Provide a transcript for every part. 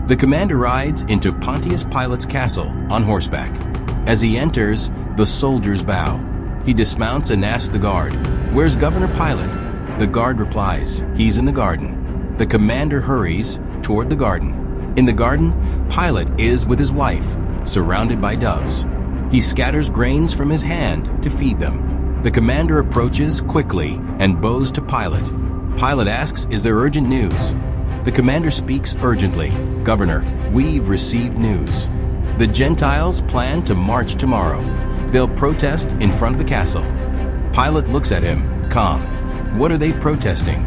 The commander rides into Pontius Pilate's castle on horseback. As he enters, the soldiers bow. He dismounts and asks the guard, "Where's Governor Pilate?" The guard replies, "He's in the garden." The commander hurries toward the garden. In the garden, Pilate is with his wife, surrounded by doves. He scatters grains from his hand to feed them. The commander approaches quickly and bows to Pilate. Pilate asks, "Is there urgent news?" The commander speaks urgently, "Governor, we've received news. The Gentiles plan to march tomorrow. They'll protest in front of the castle." Pilate looks at him, calm. "What are they protesting?"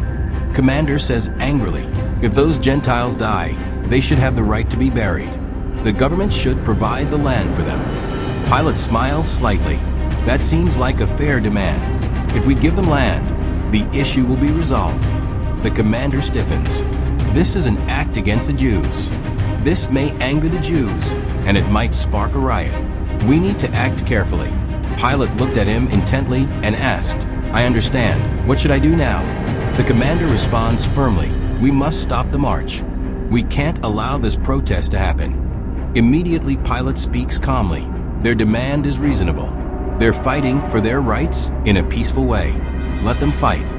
Commander says angrily, "If those Gentiles die, they should have the right to be buried. The government should provide the land for them." Pilate smiles slightly. "That seems like a fair demand. If we give them land, the issue will be resolved." The commander stiffens. This is an act against the Jews. This may anger the Jews, and it might spark a riot. We need to act carefully. Pilate looked at him intently and asked, "I understand. What should I do now?" The commander responds firmly, "We must stop the march. We can't allow this protest to happen." Immediately, Pilate speaks calmly. Their demand is reasonable. They're fighting for their rights in a peaceful way. Let them fight.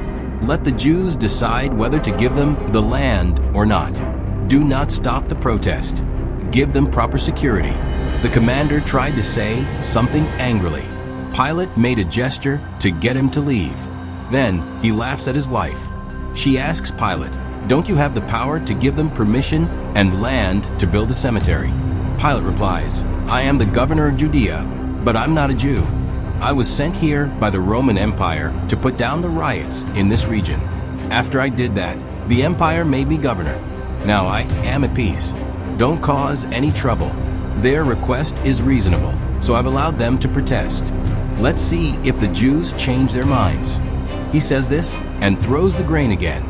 Let the Jews decide whether to give them the land or not. Do not stop the protest. Give them proper security. The commander tried to say something angrily. Pilate made a gesture to get him to leave. Then he laughs at his wife. She asks Pilate, "Don't you have the power to give them permission and land to build a cemetery?" Pilate replies, "I am the governor of Judea, but I'm not a Jew. I was sent here by the Roman Empire to put down the riots in this region. After I did that, the empire made me governor. Now I am at peace. Don't cause any trouble. Their request is reasonable, so I've allowed them to protest. Let's see if the Jews change their minds." He says this and throws the grain again.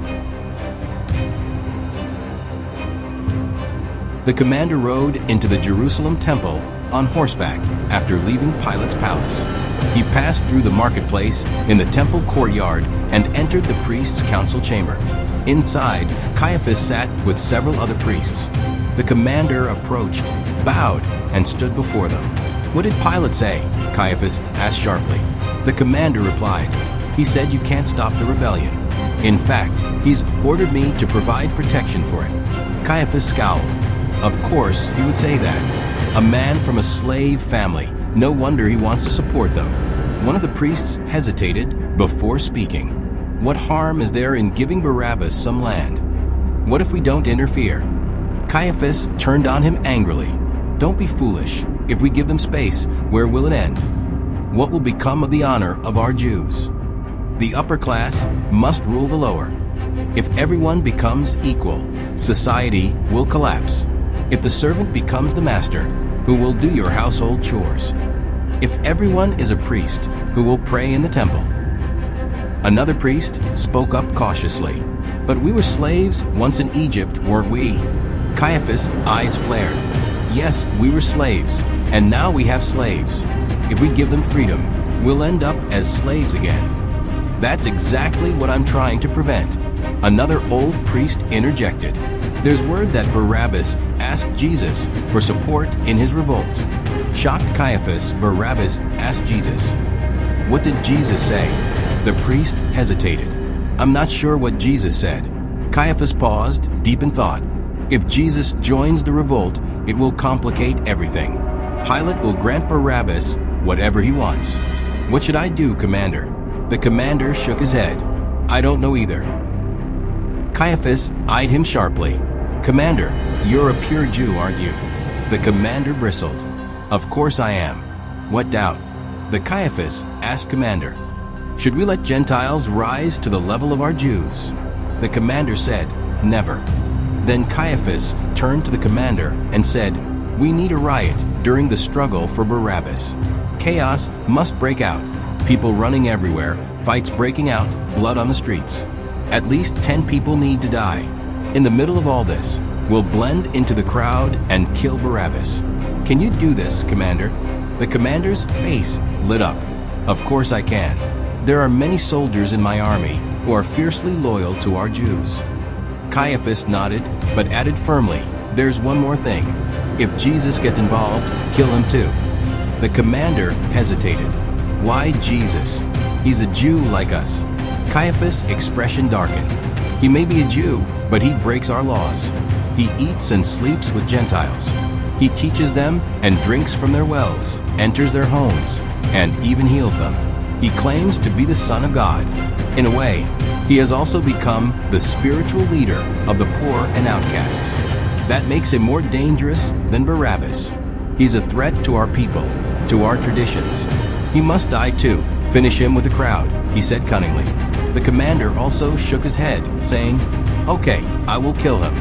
The commander rode into the Jerusalem temple on horseback after leaving Pilate's palace. He passed through the marketplace in the temple courtyard and entered the priest's council chamber. Inside, Caiaphas sat with several other priests. The commander approached, bowed, and stood before them. "What did Pilate say?" Caiaphas asked sharply. The commander replied, "He said you can't stop the rebellion. In fact, he's ordered me to provide protection for it." Caiaphas scowled. Of course he would say that. A man from a slave family. No wonder he wants to support them. One of the priests hesitated before speaking. "What harm is there in giving Barabbas some land? What if we don't interfere?" Caiaphas turned on him angrily. "Don't be foolish. If we give them space, where will it end? What will become of the honor of our Jews? The upper class must rule the lower. If everyone becomes equal, society will collapse. If the servant becomes the master, who will do your household chores? If everyone is a priest, who will pray in the temple?" Another priest spoke up cautiously. "But we were slaves once in Egypt, weren't we?" Caiaphas' eyes flared. "Yes, we were slaves, and now we have slaves. If we give them freedom, we'll end up as slaves again. That's exactly what I'm trying to prevent." Another old priest interjected. "There's word that Barabbas asked Jesus for support in his revolt." Shocked Caiaphas, Barabbas asked Jesus, "What did Jesus say?" The priest hesitated. "I'm not sure what Jesus said." Caiaphas paused, deep in thought. If Jesus joins the revolt, it will complicate everything. Pilate will grant Barabbas whatever he wants. "What should I do, Commander?" The commander shook his head. "I don't know either." Caiaphas eyed him sharply. "Commander, you're a pure Jew, aren't you?" The commander bristled. "Of course I am. What doubt?" The Caiaphas asked Commander, "Should we let Gentiles rise to the level of our Jews?" The commander said, "Never." Then Caiaphas turned to the commander and said, "We need a riot during the struggle for Barabbas. Chaos must break out. People running everywhere, fights breaking out, blood on the streets. At least 10 people need to die. In the middle of all this, we'll blend into the crowd and kill Barabbas. Can you do this, Commander?" The commander's face lit up. "Of course I can. There are many soldiers in my army who are fiercely loyal to our Jews." Caiaphas nodded, but added firmly, There's one more thing. If Jesus gets involved, kill him too. The commander hesitated. Why Jesus? He's a Jew like us. Caiaphas' expression darkened. He may be a Jew, but he breaks our laws. He eats and sleeps with Gentiles. He teaches them and drinks from their wells, enters their homes, and even heals them. He claims to be the Son of God. In a way, he has also become the spiritual leader of the poor and outcasts. That makes him more dangerous than Barabbas. He's a threat to our people, to our traditions. He must die too. Finish him with the crowd, he said cunningly. The commander also shook his head, saying, "Okay, I will kill him,